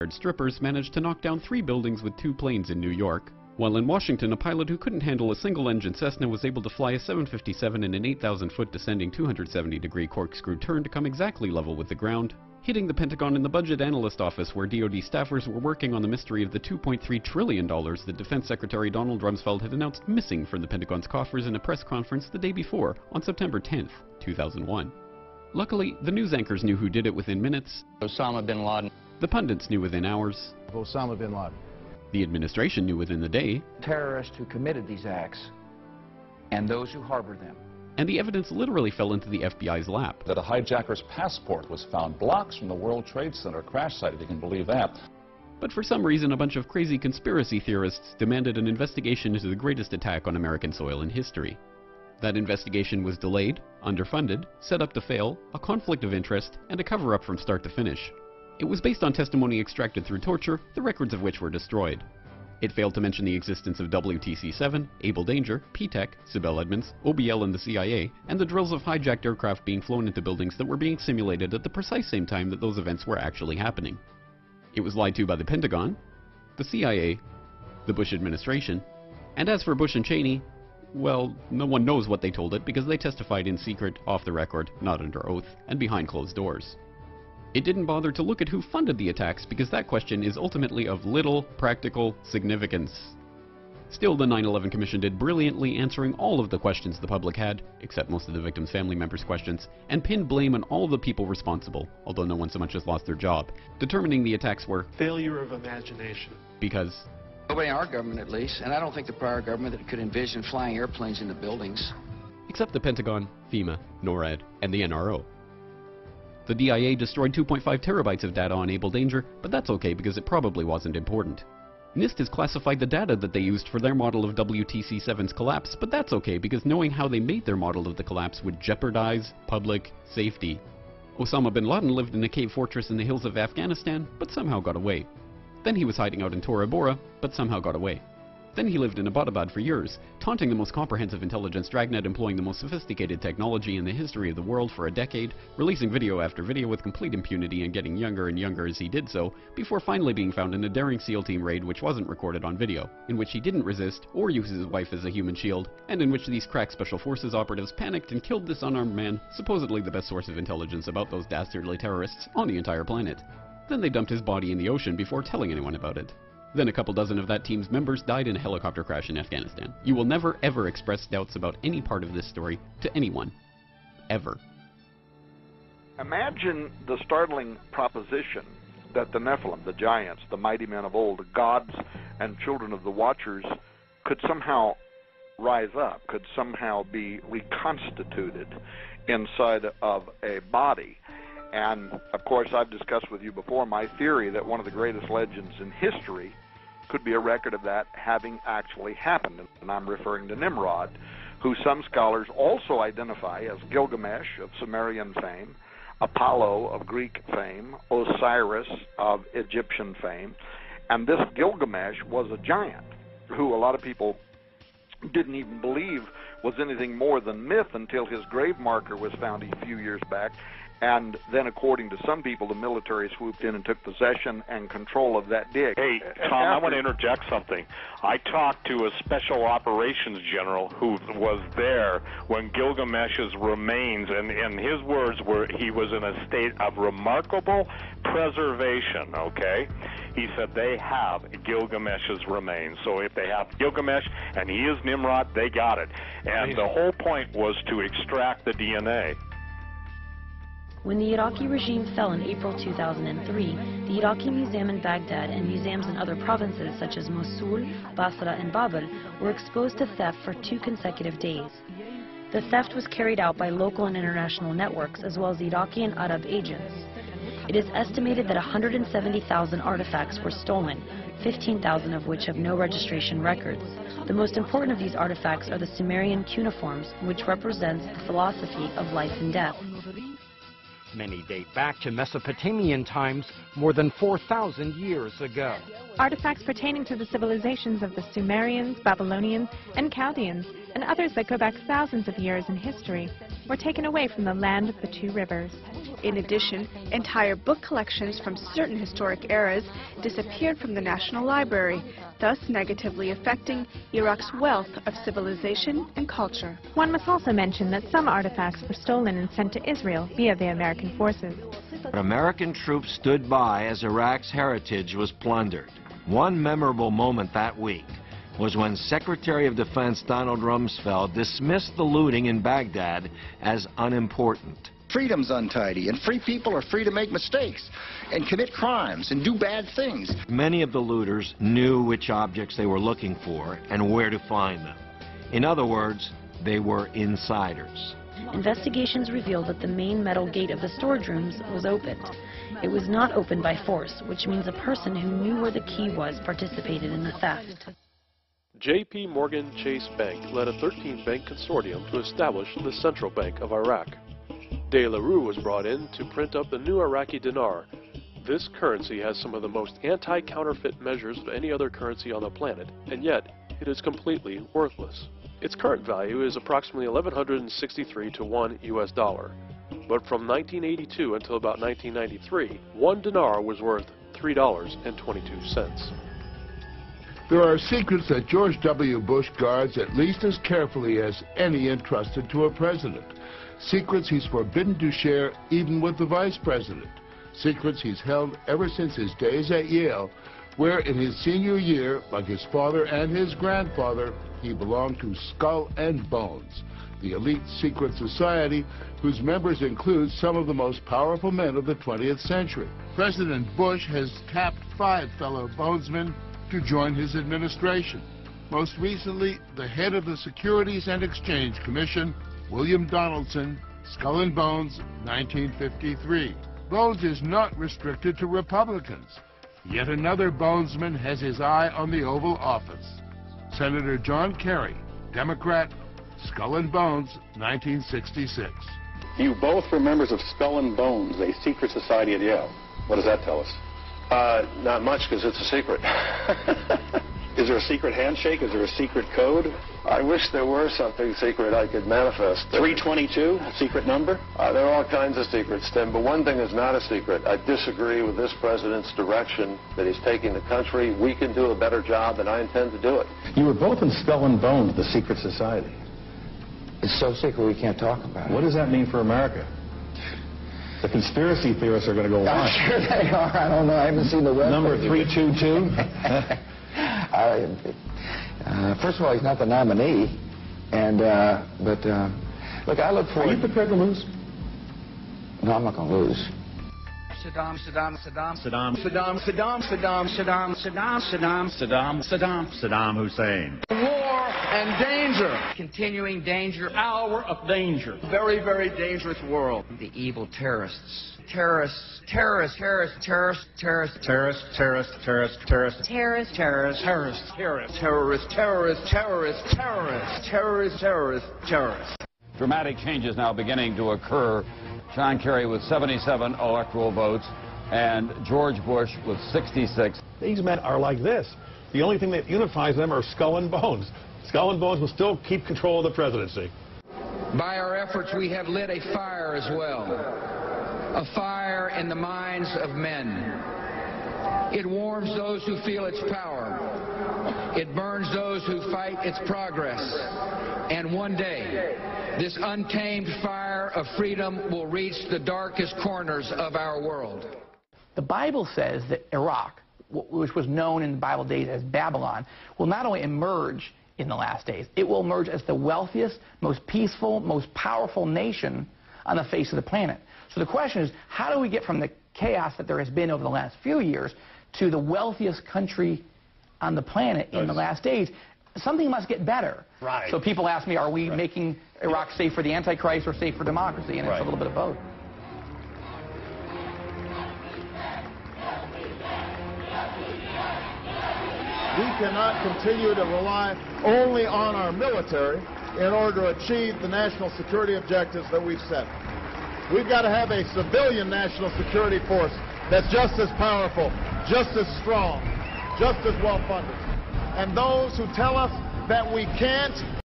strippers managed to knock down 3 buildings with 2 planes in New York, while in Washington a pilot who couldn't handle a single-engine Cessna was able to fly a 757 in an 8,000-foot descending 270-degree corkscrew turn to come exactly level with the ground, hitting the Pentagon in the budget analyst office where DoD staffers were working on the mystery of the $2.3 trillion that Defense Secretary Donald Rumsfeld had announced missing from the Pentagon's coffers in a press conference the day before, on September 10th, 2001. Luckily, the news anchors knew who did it within minutes. Osama bin Laden. The pundits knew within hours. Osama bin Laden. The administration knew within the day. Terrorists who committed these acts and those who harbored them. And the evidence literally fell into the FBI's lap. That a hijacker's passport was found blocks from the World Trade Center crash site, if you can believe that. But for some reason, a bunch of crazy conspiracy theorists demanded an investigation into the greatest attack on American soil in history. That investigation was delayed, underfunded, set up to fail, a conflict of interest, and a cover-up from start to finish. It was based on testimony extracted through torture, the records of which were destroyed. It failed to mention the existence of WTC-7, Able Danger, P-TECH, Sibel Edmonds, OBL and the CIA, and the drills of hijacked aircraft being flown into buildings that were being simulated at the precise same time that those events were actually happening. It was lied to by the Pentagon, the CIA, the Bush administration, and as for Bush and Cheney, well, no one knows what they told it because they testified in secret, off the record, not under oath, and behind closed doors. It didn't bother to look at who funded the attacks because that question is ultimately of little practical significance. Still, the 9/11 Commission did brilliantly answering all of the questions the public had, except most of the victims' family members' questions, and pinned blame on all the people responsible, although no one so much as lost their job, determining the attacks were failure of imagination. Because Nobody in our government, at least, and I don't think the prior government that could envision flying airplanes into buildings. Except the Pentagon, FEMA, NORAD, and the NRO. The DIA destroyed 2.5 terabytes of data on Able Danger, but that's okay because it probably wasn't important. NIST has classified the data that they used for their model of WTC-7's collapse, but that's okay because knowing how they made their model of the collapse would jeopardize public safety. Osama bin Laden lived in a cave fortress in the hills of Afghanistan, but somehow got away. Then he was hiding out in Tora Bora, but somehow got away. Then he lived in Abbottabad for years, taunting the most comprehensive intelligence dragnet employing the most sophisticated technology in the history of the world for a decade, releasing video after video with complete impunity and getting younger and younger as he did so, before finally being found in a daring SEAL team raid which wasn't recorded on video, in which he didn't resist or use his wife as a human shield, and in which these crack special forces operatives panicked and killed this unarmed man, supposedly the best source of intelligence about those dastardly terrorists on the entire planet. Then they dumped his body in the ocean before telling anyone about it. Then a couple dozen of that team's members died in a helicopter crash in Afghanistan. You will never ever express doubts about any part of this story to anyone. Ever. Imagine the startling proposition that the Nephilim, the giants, the mighty men of old, the gods and children of the Watchers, could somehow rise up, could somehow be reconstituted inside of a body. And, of course, I've discussed with you before my theory that one of the greatest legends in history could be a record of that having actually happened. And I'm referring to Nimrod, who some scholars also identify as Gilgamesh of Sumerian fame, Apollo of Greek fame, Osiris of Egyptian fame. And this Gilgamesh was a giant who a lot of people didn't even believe was anything more than myth until his grave marker was found a few years back. And then, according to some people, the military swooped in and took possession and control of that dig. Hey, Tom, I want to interject something. I talked to a special operations general who was there when Gilgamesh's remains, and his words were he was in a state of remarkable preservation, okay? He said they have Gilgamesh's remains. So if they have Gilgamesh and he is Nimrod, they got it. And the whole point was to extract the DNA. When the Iraqi regime fell in April 2003, the Iraqi Museum in Baghdad and museums in other provinces such as Mosul, Basra, and Babel were exposed to theft for 2 consecutive days. The theft was carried out by local and international networks as well as Iraqi and Arab agents. It is estimated that 170,000 artifacts were stolen, 15,000 of which have no registration records. The most important of these artifacts are the Sumerian cuneiforms, which represents the philosophy of life and death. Many date back to Mesopotamian times, more than 4,000 years ago. Artifacts pertaining to the civilizations of the Sumerians, Babylonians, and Chaldeans, and others that go back thousands of years in history. were taken away from the land of the two rivers. In addition, entire book collections from certain historic eras disappeared from the National Library, thus negatively affecting Iraq's wealth of civilization and culture. One must also mention that some artifacts were stolen and sent to Israel via the American forces. American troops stood by as Iraq's heritage was plundered. One memorable moment that week was when Secretary of Defense Donald Rumsfeld dismissed the looting in Baghdad as unimportant. Freedom's untidy, and free people are free to make mistakes and commit crimes and do bad things. Many of the looters knew which objects they were looking for and where to find them. In other words, they were insiders. Investigations revealed that the main metal gate of the storage rooms was opened. It was not opened by force, which means a person who knew where the key was participated in the theft. J.P. Morgan Chase Bank led a 13-bank consortium to establish the Central Bank of Iraq. De La Rue was brought in to print up the new Iraqi dinar. This currency has some of the most anti-counterfeit measures of any other currency on the planet, and yet it is completely worthless. Its current value is approximately 1,163 to $1 US. But from 1982 until about 1993, one dinar was worth $3.22. There are secrets that George W. Bush guards at least as carefully as any entrusted to a president. Secrets he's forbidden to share even with the vice president. Secrets he's held ever since his days at Yale, where in his senior year, like his father and his grandfather, he belonged to Skull and Bones, the elite secret society whose members include some of the most powerful men of the 20th century. President Bush has tapped 5 fellow Bonesmen to join his administration. Most recently, the head of the Securities and Exchange Commission, William Donaldson, Skull and Bones, 1953. Bones is not restricted to Republicans. Yet another Bonesman has his eye on the Oval Office. Senator John Kerry, Democrat, Skull and Bones, 1966. You both were members of Skull and Bones, a secret society at Yale. What does that tell us? Not much, because it's a secret. Is there a secret handshake? Is there a secret code? I wish there were something secret I could manifest. 322, a secret number? There are all kinds of secrets, Tim, but one thing is not a secret. I disagree with this president's direction that he's taking the country. We can do a better job, and I intend to do it. You were both in Skull and Bones, the secret society. It's so secret we can't talk about it. What does that mean for America? The conspiracy theorists are going to go wild. I'm sure they are. I don't know. I haven't seen the website. Number 322? First of all, he's not the nominee, and look, I look forward. Are you prepared to lose? No, I'm not going to lose. Saddam, Saddam, Saddam, Saddam, Saddam, Saddam, Saddam, Saddam, Saddam, Saddam, Saddam, Saddam, Saddam Hussein. War and danger. Continuing danger. Hour of danger. Very, very dangerous world. The evil terrorists. Terrorists, terrorists, terrorists, terrorists, terrorists, terrorists, terrorists, terrorists, terrorists, terrorists, terrorists, terrorists, terrorists, terrorists, terrorists, terrorists, terrorists, terrorists, terrorists, terrorists. Dramatic changes now beginning to occur. John Kerry with 77 electoral votes and George Bush with 66. These men are like this. The only thing that unifies them are Skull and Bones. Skull and Bones will still keep control of the presidency. By our efforts, we have lit a fire as well. A fire in the minds of men. It warms those who feel its power. It burns those who fight its progress. And one day, this untamed fire of freedom will reach the darkest corners of our world. The Bible says that Iraq, which was known in the Bible days as Babylon, will not only emerge in the last days, it will emerge as the wealthiest, most peaceful, most powerful nation on the face of the planet. So the question is, how do we get from the chaos that there has been over the last few years to the wealthiest country on the planet in the last days? Something must get better. Right. So people ask me, are we making Iraq safe for the Antichrist or safe for democracy? And it's a little bit of both. We cannot continue to rely only on our military in order to achieve the national security objectives that we've set. We've got to have a civilian national security force that's just as powerful, just as strong, just as well funded. And those who tell us that we can't